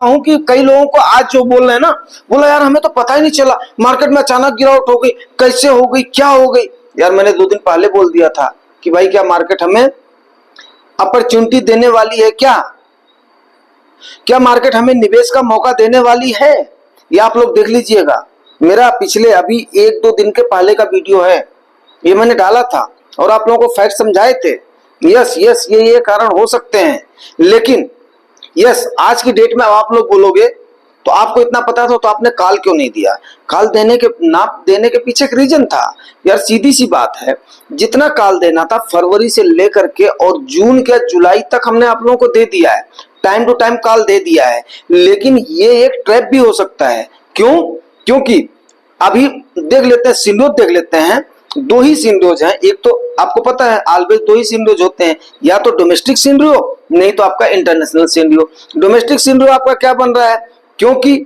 हूं कि कई लोगों को आज जो बोल रहे हैं ना, बोला यार हमें तो पता ही नहीं चला, मार्केट में अचानक गिरावट हो गई, कैसे हो गई, क्या हो गई। यार मैंने 2 दिन पहले बोल दिया था कि भाई क्या मार्केट हमें अपॉर्चुनिटी देने वाली है, क्या क्या मार्केट हमें निवेश का मौका देने वाली है। ये आप लोग देख लीजिएगा, मेरा पिछले अभी 1-2 दिन के पहले का वीडियो है, ये मैंने डाला था और आप लोगों को फैक्ट समझाए थे। यस यस, ये कारण हो सकते हैं, लेकिन यस आज की डेट में अब आप लोग बोलोगे तो आपको इतना पता था तो आपने कॉल क्यों नहीं दिया। कॉल देने के ना देने के पीछे एक रीजन था यार, सीधी सी बात है, जितना कॉल देना था फरवरी से लेकर के और जून के जुलाई तक हमने आप लोगों को दे दिया है, टाइम टू टाइम कॉल दे दिया है। लेकिन ये एक ट्रैप भी हो सकता है, क्यों? क्योंकि अभी देख लेते हैं, सिंडोज देख लेते हैं। 2 ही सिंडोज हैं, एक तो आपको पता है ऑलवेज 2 ही सिंडोज होते हैं, या तो डोमेस्टिक सिंड्रो नहीं तो आपका इंटरनेशनल सिंड्रो। डोमेस्टिक सिंड्रो आपका क्या बन रहा है, क्योंकि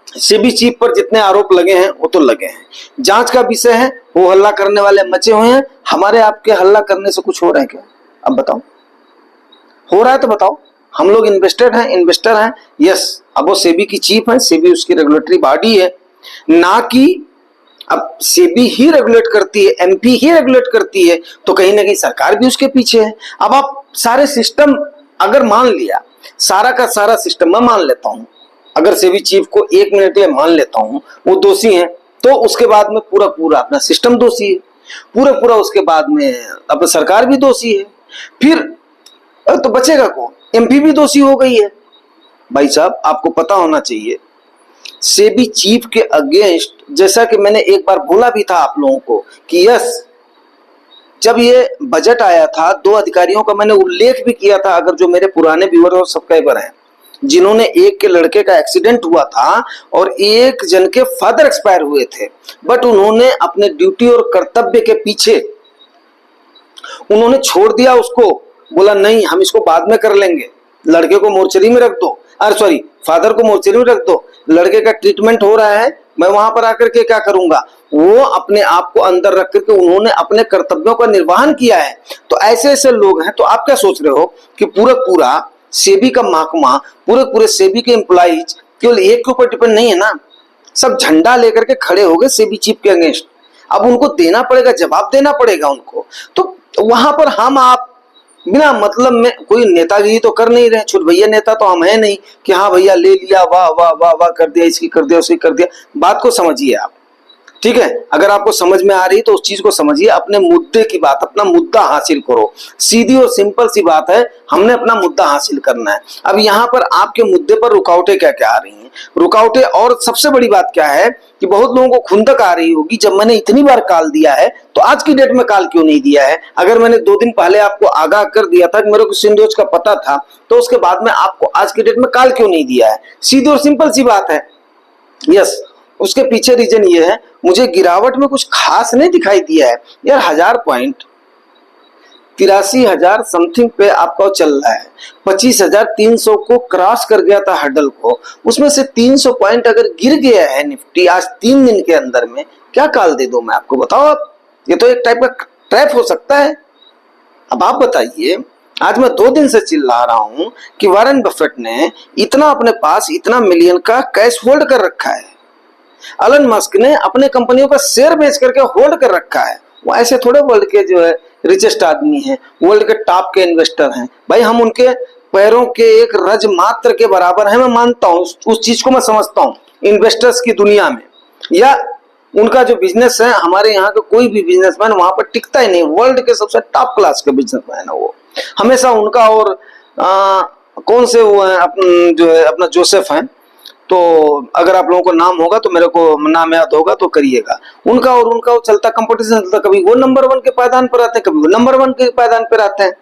सेबी चीफ पर जितने आरोप लगे हैं वो तो लगे हैं, जांच का विषय है, वो हल्ला करने वाले मचे हुए हैं। हमारे आपके हल्ला करने से कुछ हो रहा है क्या? अब बताओ, हो रहा है तो बताओ। हम लोग इन्वेस्टर हैं, यस। अब वो सेबी की चीफ है, सेबी उसकी रेगुलेटरी बॉडी है, ना कि अब सेबी ही रेगुलेट करती है, एमपी ही रेगुलेट करती है, तो कहीं ना कहीं सरकार भी उसके पीछे है। अब आप सारे सिस्टम अगर मान लिया, सारा का सारा सिस्टम मैं मान लेता हूं, अगर सेबी चीफ को 1 मिनट के लिए मान लेता हूं वो दोषी है, तो उसके बाद में पूरा पूरा अपना सिस्टम दोषी है, पूरा पूरा उसके बाद में अब सरकार भी दोषी है, फिर तो बचेगा कौन? एमपी भी दोषी हो गई है। भाई साहब आपको पता होना चाहिए, सेबी चीफ के अगेंस्ट, जैसा कि मैंने एक बार बोला भी था आप लोगों को कि यस, जब ये बजट आया था 2 अधिकारियों का मैंने उल्लेख भी किया था, अगर जो मेरे पुराने व्यूअर और सब्सक्राइबर हैं, जिन्होंने एक के लड़के का एक्सीडेंट हुआ था और एक जन के फादर एक्सपायर हुए थे, बट उन्होंने अपने ड्यूटी और कर्तव्य के पीछे उन्होंने छोड़ दिया उसको, बोला नहीं हम इसको बाद में कर लेंगे, लड़के को मोर्चरी में रख दो, अरे सॉरी फादर को मोर्चरी में रख दो, लड़के का ट्रीटमेंट हो रहा है, मैं वहां पर आकर के क्या करूंगा। वो अपने आप को अंदर रख करके उन्होंने अपने कर्तव्यों का निर्वहन किया है। तो ऐसे ऐसे लोग हैं, तो आप क्या सोच रहे हो कि पूरा पूरा सेबी का महकमा, पूरे पूरे सेबी के एम्प्लॉइज केवल एक के ऊपर डिपेंड नहीं है ना, सब झंडा लेकर के खड़े हो गए सेबी चीफ के अगेंस्ट। अब उनको देना पड़ेगा, जवाब देना पड़ेगा उनको। तो वहां पर हम आप बिना मतलब में कोई नेतागिरी तो कर नहीं रहे, छोट भैया नेता तो हम है नहीं कि हाँ भैया ले लिया, वाह वाह वाह वाह कर दिया, इसकी कर दिया, उसकी कर दिया। बात को समझिए आप, ठीक है? अगर आपको समझ में आ रही तो उस चीज को समझिए, अपने मुद्दे की बात, अपना मुद्दा हासिल करो। सीधी और सिंपल सी बात है, हमने अपना मुद्दा हासिल करना है। अब यहाँ पर आपके मुद्दे पर रुकावटें क्या क्या आ रही हैं, रुकावटें, और सबसे बड़ी बात क्या है कि बहुत लोगों को खुंदक आ रही होगी, जब मैंने इतनी बार कॉल दिया है तो आज की डेट में कॉल क्यों नहीं दिया है। अगर मैंने 2 दिन पहले आपको आगाह कर दिया था कि मेरे को सिंडोज का पता था, तो उसके बाद में आपको आज की डेट में कॉल क्यों नहीं दिया है? सीधी और सिंपल सी बात है। यस, उसके पीछे रीजन ये है, मुझे गिरावट में कुछ खास नहीं दिखाई दिया है यार। 1000 पॉइंट 83,000 समथिंग पे आपका चल रहा है, 25,300 को क्रॉस कर गया था हर्डल को, उसमें से 300 पॉइंट अगर गिर गया है निफ्टी आज 3 दिन के अंदर में, क्या कॉल दे दो मैं आपको, बताओ आप? ये तो एक टाइप का ट्रैप हो सकता है। अब आप बताइए, आज मैं 2 दिन से चिल्ला रहा हूं कि वॉरेन बफेट ने इतना अपने पास इतना मिलियन का कैश होल्ड कर रखा है, एलन मस्क ने अपने कंपनियों का शेयर बेच करके होल्ड कर रखा है। वो ऐसे थोड़े वर्ल्ड के जो है रिचेस्ट आदमी हैं, वर्ल्ड के टॉप के इन्वेस्टर हैं भाई, हम उनके पैरों के एक रज मात्र के बराबर है। मैं मानता हूँ उस चीज को, मैं समझता हूँ इन्वेस्टर्स की दुनिया में, या उनका जो बिजनेस है, हमारे यहाँ का कोई भी बिजनेसमैन वहां पर टिकता ही नहीं, वर्ल्ड के सबसे टॉप क्लास के बिजनेसमैन है वो, हमेशा उनका। और कौन से वो है जो है अपना जोसेफ है, तो अगर आप लोगों को नाम होगा तो मेरे को नाम याद होगा तो करिएगा, उनका और उनका वो चलता कंपटीशन चलता, कभी वो नंबर 1 के पायदान पर आते हैं, कभी वो नंबर 1 के पायदान पर आते हैं।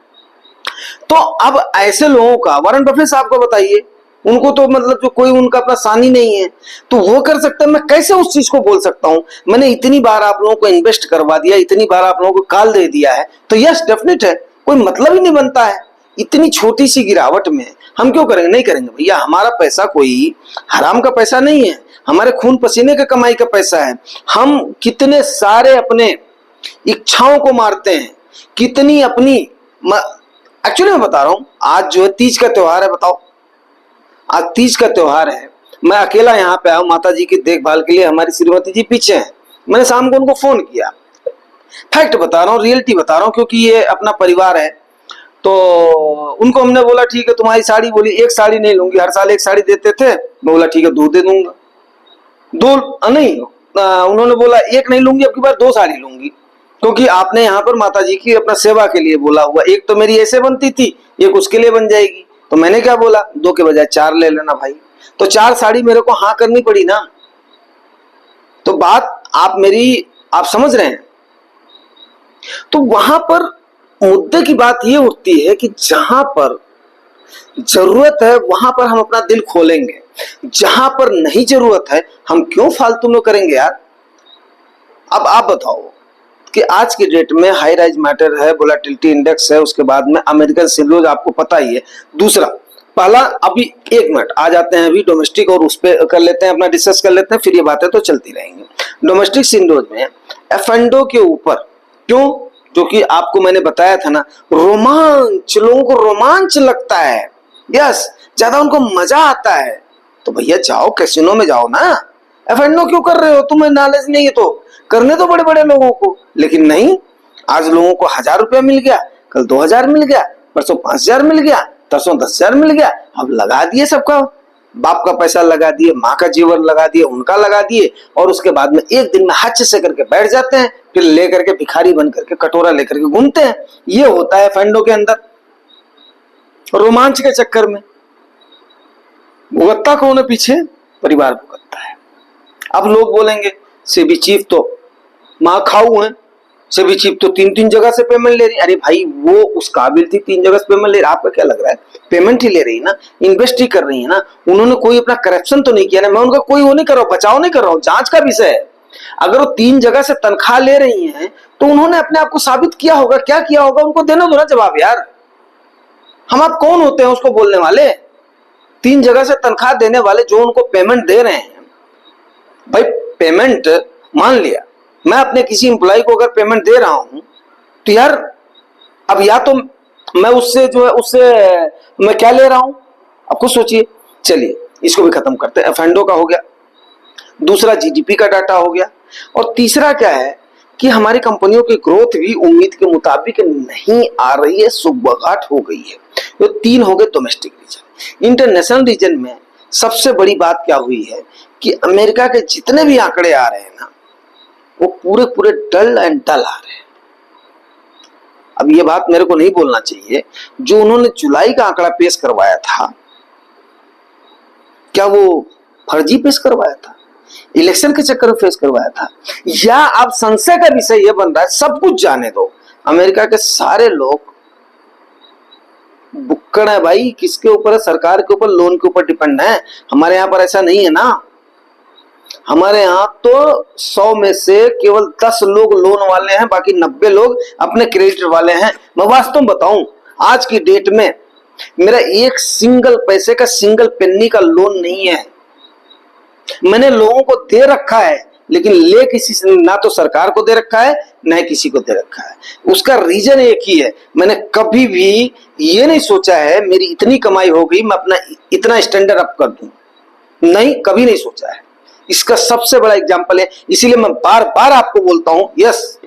तो अब ऐसे लोगों का, वॉरेन बफेट साहब को बताइए, उनको तो मतलब जो कोई उनका अपना सानी नहीं है, तो वो कर सकते हैं, मैं कैसे उस चीज को बोल सकता हूं? मैंने इतनी बार आप लोगों को इन्वेस्ट करवा दिया, इतनी बार आप लोगों को कॉल दे दिया है, तो यस डेफिनेट है, कोई मतलब ही नहीं बनता है। इतनी छोटी सी गिरावट में हम क्यों करेंगे? नहीं करेंगे भैया, हमारा पैसा कोई हराम का पैसा नहीं है, हमारे खून पसीने के कमाई का पैसा है। हम कितने सारे अपने इच्छाओं को मारते हैं, कितनी अपनी एक्चुअली मैं बता रहा हूं, आज जो है तीज का त्योहार है, बताओ आज तीज का त्योहार है, मैं अकेला यहाँ पे आया हूँ माता जी की देखभाल के लिए, हमारी श्रीमती जी पीछे हैं। मैंने शाम को उनको फोन किया, फैक्ट बता रहा हूँ, रियलिटी बता रहा हूँ, क्योंकि ये अपना परिवार है। तो उनको हमने बोला ठीक है तुम्हारी साड़ी, बोली एक साड़ी नहीं लूंगी, हर साल एक साड़ी देते थे। मैं बोला ठीक है दो दे दूंगा, दो नहीं, उन्होंने बोला एक नहीं लूंगी, अब की बार दो साड़ी लूंगी, क्योंकि आपने यहाँ पर माता जी की अपना सेवा के लिए बोला हुआ। एक तो मेरी ऐसे बनती थी, एक उसके लिए बन जाएगी, तो मैंने क्या बोला, दो के बजाय चार ले लेना भाई। तो चार साड़ी मेरे को हाँ करनी पड़ी ना। तो बात आप समझ रहे हैं। तो वहां पर मुद्दे की बात ये उठती है कि जहां पर जरूरत है वहां पर हम अपना दिल खोलेंगे, जहां पर नहीं जरूरत है हम क्यों फालतू में करेंगे यार। अब आप बताओ कि आज की डेट में हाई राइज मैटर है, वोलेटिलिटी इंडेक्स है, उसके बाद में अमेरिकन सिंड्रोम आपको पता ही है। दूसरा, पहला अभी एक मिनट आ जाते हैं अभी डोमेस्टिक, और उस पर कर लेते हैं अपना डिस्कस कर लेते हैं, फिर ये बातें तो चलती रहेंगी। डोमेस्टिक सिंड्रोम में एफएनडो के ऊपर क्यों, क्योंकि आपको मैंने बताया था ना, रोमांच, लोगों को रोमांच लगता है, यस, ज्यादा उनको मजा आता है। तो भैया जाओ कैसीनो में जाओ ना, एफएनडो क्यों कर रहे हो, तुम्हें नॉलेज नहीं है तो करने दो बड़े बड़े लोगों को। लेकिन नहीं, आज लोगों को 1000 रुपया मिल गया, कल 2000 मिल गया, परसों 5000 मिल गया, तरसों 10,000 मिल गया, अब लगा दिए सबका, बाप का पैसा लगा दिए, माँ का जीवन लगा दिए, उनका लगा दिए, और उसके बाद में एक दिन में हच से करके बैठ जाते हैं, फिर लेकर के भिखारी बन करके कटोरा लेकर के घूमते हैं। ये होता है फंडों के अंदर, रोमांच के चक्कर में। भुगतता कौन है पीछे, परिवार भुगतता है। अब लोग बोलेंगे सेबी चीफ तो माँ खाऊ है, सेबी चीफ तो 3-3 जगह से पेमेंट ले रही। अरे भाई वो उस काबिल थी, 3 जगह से पेमेंट ले रही, आपका क्या लग रहा है, पेमेंट ही ले रही है ना, इन्वेस्ट ही कर रही है ना, उन्होंने कोई अपना करप्शन तो नहीं किया ना। मैं उनका कोई वो नहीं कर रहा हूं, बचाव नहीं कर रहा हूं, जांच का विषय है। अगर वो 3 जगह से तनख्वाह ले रही हैं तो उन्होंने अपने आप को साबित किया होगा, क्या किया होगा, उनको देना दो ना जवाब यार। हम आप कौन होते हैं उसको बोलने वाले। 3 जगह से तनख्वाह देने वाले जो उनको पेमेंट दे रहे हैं, भाई पेमेंट मान लिया मैं अपने किसी एम्प्लॉय को अगर पेमेंट दे रहा हूं तो यार, अब या तो मैं उससे जो है उससे मैं क्या ले रहा हूं, अब कुछ सोचिए। चलिए इसको भी खत्म करते हैं, एफएनडो का हो गया, दूसरा जीडीपी का डाटा हो गया, और तीसरा क्या है कि हमारी कंपनियों की ग्रोथ भी उम्मीद के मुताबिक नहीं आ रही है, सुबगाट हो गई है। तो 3 हो गए डोमेस्टिक रीजन। इंटरनेशनल रीजन में सबसे बड़ी बात क्या हुई है कि अमेरिका के जितने भी आंकड़े आ रहे हैं ना, वो पूरे पूरे डल एंड डल आ रहे हैं। अब ये बात मेरे को नहीं बोलना चाहिए, जो उन्होंने जुलाई का आंकड़ा पेश करवाया था, क्या वो फर्जी पेश करवाया था, इलेक्शन के चक्कर में पेश करवाया था, या अब संशय का विषय यह बन रहा है, सब कुछ जाने दो, अमेरिका के सारे लोग बुक्कड़ है भाई, किसके ऊपर है, सरकार के ऊपर, लोन के ऊपर डिपेंड है। हमारे यहाँ पर ऐसा नहीं है ना, हमारे यहाँ तो 100 में से केवल 10 लोग लोन वाले हैं, बाकी 90 लोग अपने क्रेडिट वाले हैं। मैं वास्तव में बताऊं, आज की डेट में मेरा एक सिंगल पैसे का, सिंगल पेन्नी का लोन नहीं है। मैंने लोगों को दे रखा है, लेकिन ले किसी से, ना तो सरकार को दे रखा है ना किसी को दे रखा है। उसका रीजन एक ही है, मैंने कभी भी ये नहीं सोचा है मेरी इतनी कमाई हो गई मैं अपना इतना स्टैंडर्ड अप कर दूं, नहीं, कभी नहीं सोचा है। इसका सबसे बड़ा एग्जांपल है, इसीलिए मैं बार बार आपको बोलता हूं, यस,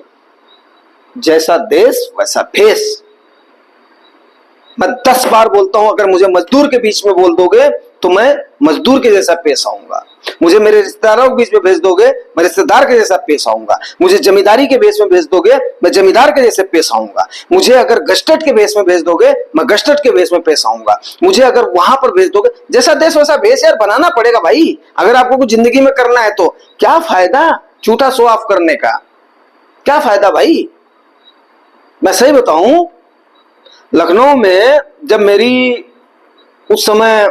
जैसा देश वैसा भेष। मैं 10 बार बोलता हूं, अगर मुझे मजदूर के बीच में बोल दोगे तो मैं मजदूर के जैसा पेश आऊंगा, मुझे मेरे रिश्तेदारों के बीच में भेज दोगे मैं रिश्तेदार के जैसा पेश आऊंगा, मुझे जमींदारी के बेस में भेज दोगे मैं जमींदार के जैसे पेश आऊंगा, मुझे अगर गस्टेट के बेस में भेज दोगे मैं गस्टेट के बेस में पेश आऊंगा, मुझे अगर वहां पर भेज दोगे, जैसा देश वैसा भेष यार बनाना पड़ेगा भाई। अगर आपको कुछ जिंदगी में करना है तो क्या फायदा झूठा शो ऑफ करने का, क्या फायदा भाई। मैं सही बताऊं, लखनऊ में जब मेरी उस समय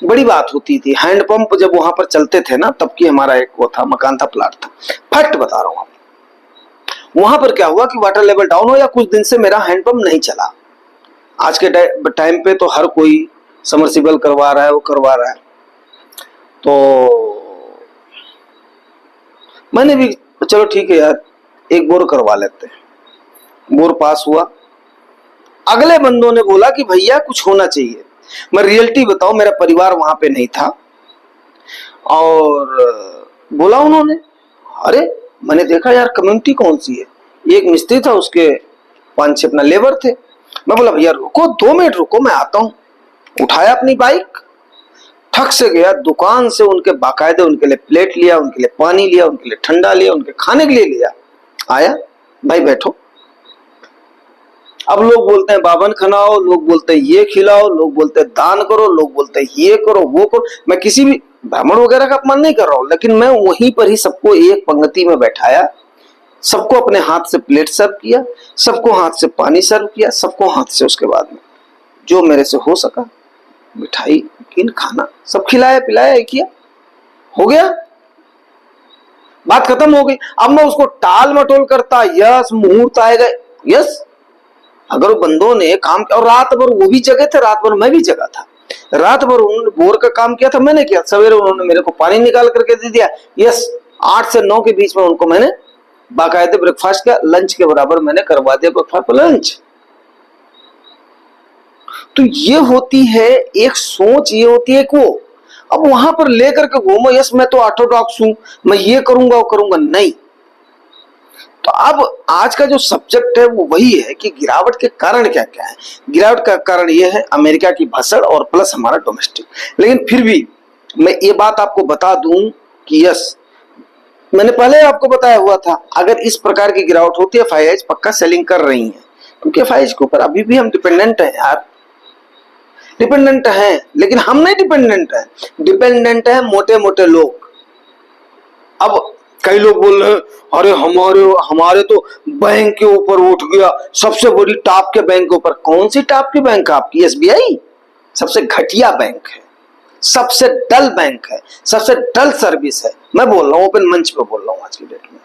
बड़ी बात होती थी, हैंडपंप जब वहां पर चलते थे ना, तब की हमारा एक वो था, मकान था, प्लाट था, फैक्ट बता रहा हूं। वहां पर क्या हुआ कि वाटर लेवल डाउन हो या कुछ दिन से मेरा हैंडपंप नहीं चला। आज के टाइम पे तो हर कोई समरसिबल करवा रहा है, वो करवा रहा है, तो मैंने भी चलो ठीक है यार, एक बोर करवा लेते हैं। बोर पास हुआ, अगले बंदों ने बोला कि भैया कुछ होना चाहिए, मैं रियलिटी बताऊं, मेरा परिवार वहां पे नहीं था और बोला उन्होंने, अरे मैंने देखा यार कम्युनिटी कौन सी है, एक मिस्त्री था, उसके 5-6 अपना लेबर थे। मैं बोला भैया रुको 2 मिनट रुको, मैं आता हूं। उठाया अपनी बाइक, ठक से गया दुकान से, उनके बाकायदे उनके लिए प्लेट लिया, उनके लिए पानी लिया, उनके लिए ठंडा लिया, उनके खाने के लिए लिया। आया, भाई बैठो। अब लोग बोलते हैं बावन खनाओ, लोग बोलते हैं ये खिलाओ, लोग बोलते हैं दान करो, लोग बोलते हैं ये करो वो करो। मैं किसी भी ब्राह्मण वगैरह का अपमान नहीं कर रहा हूं, लेकिन मैं वहीं पर ही सबको एक पंक्ति में बैठाया, सबको अपने हाथ से प्लेट सर्व किया, सबको हाथ से पानी सर्व किया, सबको हाथ से उसके बाद में जो मेरे से हो सका मिठाई किन खाना सब खिलाया पिलाया किया, हो गया, बात खत्म हो गई। अब मैं उसको टाल मटोल करता, यस मुहूर्त आएगा, यस अगर वो बंदों ने काम किया, और रात भर वो भी जगह थे, रात भर मैं भी जगह था, रात भर उन्होंने बोर का काम किया था, मैंने किया, सवेरे उन्होंने मेरे को पानी निकाल करके दे दिया, यस 8 से 9 के बीच में उनको मैंने बाकायदे ब्रेकफास्ट का लंच के बराबर मैंने करवा दिया, ब्रेकफास्ट लंच। तो ये होती है एक सोच, ये होती है वो। अब वहां पर लेकर के घूमो, यस मैं तो ऑर्थोडॉक्स हूं, मैं ये करूंगा वो करूंगा, नहीं। तो अब आज का जो सब्जेक्ट है वो वही है कि गिरावट के कारण क्या क्या है। गिरावट का कारण ये है अमेरिका की भसड़ और प्लस हमारा डोमेस्टिक। लेकिन फिर भी मैं ये बात आपको बता दूं कि यस, मैंने पहले आपको बताया हुआ था, अगर इस प्रकार की गिरावट होती है FIIs पक्का सेलिंग कर रही है, क्योंकि FIIs के ऊपर अभी भी हम डिपेंडेंट हैं यार, डिपेंडेंट हैं। लेकिन हम नहीं डिपेंडेंट हैं, डिपेंडेंट है मोटे मोटे लोग। अब कई लोग बोल रहे हैं अरे हमारे तो बैंक के ऊपर उठ गया, सबसे बड़ी टॉप के बैंक के ऊपर। कौन सी टॉप की बैंक है आपकी? SBI सबसे घटिया बैंक है, सबसे डल बैंक है, सबसे डल सर्विस है। मैं बोल रहा हूं, ओपन मंच पे बोल रहा हूं आज की डेट में।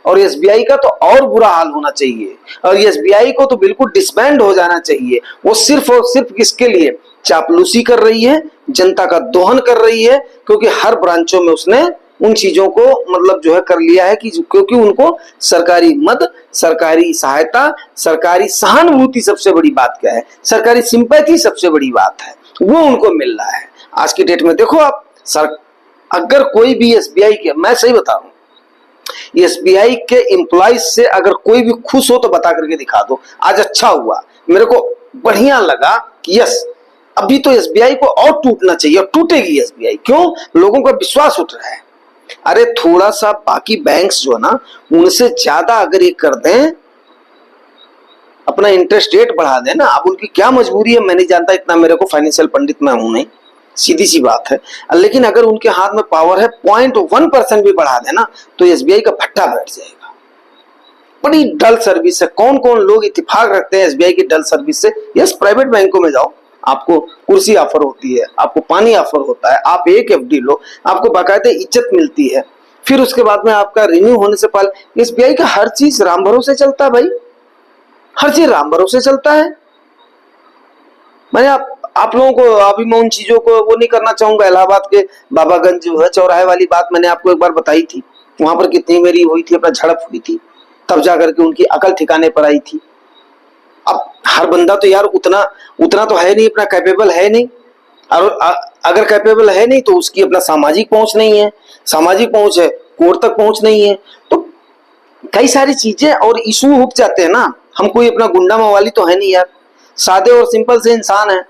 और SBI का तो और बुरा हाल होना चाहिए, और SBI को तो बिल्कुल डिसबैंड हो जाना चाहिए। वो सिर्फ और सिर्फ किसके लिए चापलूसी कर रही है, जनता का दोहन कर रही है, क्योंकि हर ब्रांचों में उसने उन चीजों को मतलब जो है कर लिया है कि क्योंकि उनको सरकारी मद, सरकारी सहायता, सरकारी सहानुभूति, सबसे बड़ी बात क्या है, सरकारी सिंपैथी सबसे बड़ी बात है, वो उनको मिल रहा है। आज की डेट में देखो आप, अगर कोई भी SBI के, मैं सही बता रहा हूं, SBI के एम्प्लॉइज से अगर कोई भी खुश हो तो बता करके दिखा दो। आज अच्छा हुआ, मेरे को बढ़िया लगा कि यस अभी तो SBI को और टूटना चाहिए, और टूटेगी SBI। क्यों? लोगों का विश्वास उठ रहा है। अरे थोड़ा सा बाकी बैंक्स जो है ना, उनसे ज्यादा अगर ये कर दें, अपना इंटरेस्ट रेट बढ़ा दें ना, अब उनकी क्या मजबूरी है मैं नहीं जानता, इतना मेरे को फाइनेंशियल पंडित मैं हूं नहीं, सीधी सी बात है। लेकिन अगर उनके हाथ में पावर है 0.1% भी बढ़ा देना तो SBI का भट्टा बैठ जाएगा। बड़ी डल सर्विस है। कौन कौन लोग इत्तेफाक रखते हैं SBI की डल सर्विस से? यस, प्राइवेट बैंकों में जाओ, आपको कुर्सी ऑफर होती है, आपको पानी ऑफर होता है, आप एक FD लो, आपको बाकायदे इज्जत मिलती है। फिर उसके बाद में आपका रिन्यू होने से पहले SBI का हर चीज राम भरोसे चलता है भाई, हर चीज राम भरोसे चलता है। मैंने आप लोगों को अभी मैं उन चीजों को वो नहीं करना चाहूंगा। इलाहाबाद के बाबागंज जो है चौराहे वाली बात मैंने आपको एक बार बताई थी, वहां पर कितनी मेरी हुई थी, अपना झड़प हुई थी, तब जाकर के उनकी अकल ठिकाने पर आई थी। अब हर बंदा तो यार उतना तो है नहीं, अपना कैपेबल है नहीं, और अगर कैपेबल है नहीं तो उसकी अपना सामाजिक पहुंच नहीं है, सामाजिक पहुंच है कोर्ट तक पहुंच नहीं है, तो कई सारी चीजें और इशू उठ जाते हैं ना। हम कोई अपना गुंडा मवाली तो है नहीं यार, सादे और सिंपल से इंसान है।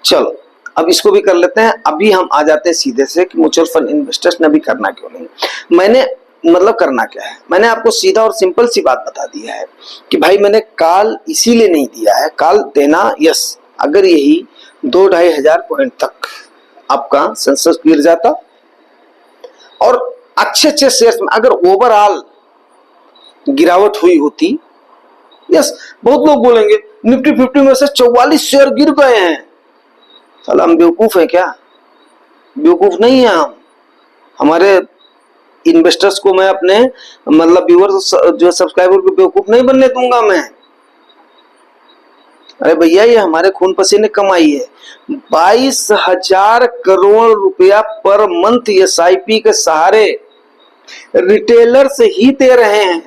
चलो अब इसको भी कर लेते हैं। अभी हम आ जाते हैं सीधे से कि म्यूचुअल फंड इन्वेस्टर्स ने अभी करना क्यों नहीं। मैंने मतलब करना क्या है, मैंने आपको सीधा और सिंपल सी बात बता दी है कि भाई मैंने कॉल इसीलिए नहीं दिया है, कॉल देना यस अगर यही 2-2.5 हजार पॉइंट तक आपका सेंसेक्स गिर जाता और अच्छे अच्छे शेयर्स में अगर ओवरऑल गिरावट हुई होती, यस बहुत लोग बोलेंगे निफ्टी 50 में से 44 शेयर गिर गए हैं, साला हम बेवकूफ है क्या? बेवकूफ नहीं है हम। हमारे इन्वेस्टर्स को मैं अपने मतलब व्यूअर्स जो सब्सक्राइबर को बेवकूफ नहीं बनने दूंगा मैं। अरे भैया ये हमारे खून पसीने कमाई है। 22,000 करोड़ रुपया पर मंथ SIP के सहारे रिटेलर से ही दे रहे हैं,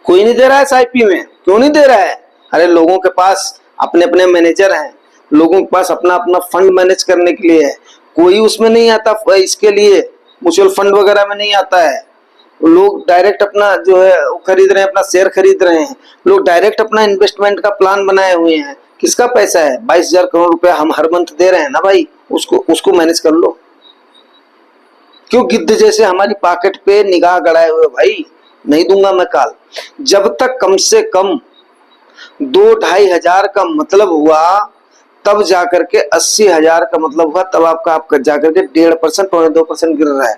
कोई नहीं दे रहा है SIP में। क्यों नहीं दे रहा है? अरे लोगों के पास अपने अपने मैनेजर हैं, लोगों के पास अपना अपना फंड मैनेज करने के लिए है, कोई उसमें नहीं आता इसके लिए, म्यूचुअल फंड वगैरह में नहीं आता है। लोग डायरेक्ट अपना जो है खरीद रहे हैं, अपना शेयर खरीद रहे हैं, लोग डायरेक्ट अपना इन्वेस्टमेंट का प्लान बनाए हुए हैं। किसका पैसा है? 22,000 करोड़ रुपया हम हर मंथ दे रहे हैं ना भाई, उसको मैनेज कर लो। क्यों गिद्ध जैसे हमारी पॉकेट पे निगाह गड़ाए हुए? भाई नहीं दूंगा मैं काल। जब तक कम से कम 2-2.5 का मतलब हुआ, तब जाकर के 80,000 का मतलब हुआ, तब आपका जाकर के 1.5%, 2% गिर रहा है।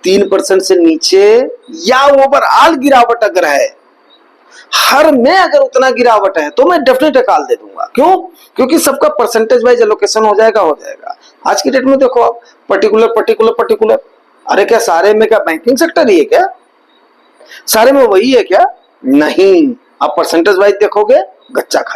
3% से नीचे या ओवरऑल गिरावट अगर है, हर में अगर उतना गिरावट है, तो मैं डेफिनेट कॉल दे दूंगा। क्यों? क्योंकि सबका परसेंटेज वाइज एलोकेशन हो जाएगा। आज की डेट में देखो आप, पर्टिकुलर, अरे क्या सारे में क्या बैंकिंग सेक्टर ही है क्या? सारे में वही है क्या? नहीं, आप परसेंटेज वाइज देखोगे गच्चा खा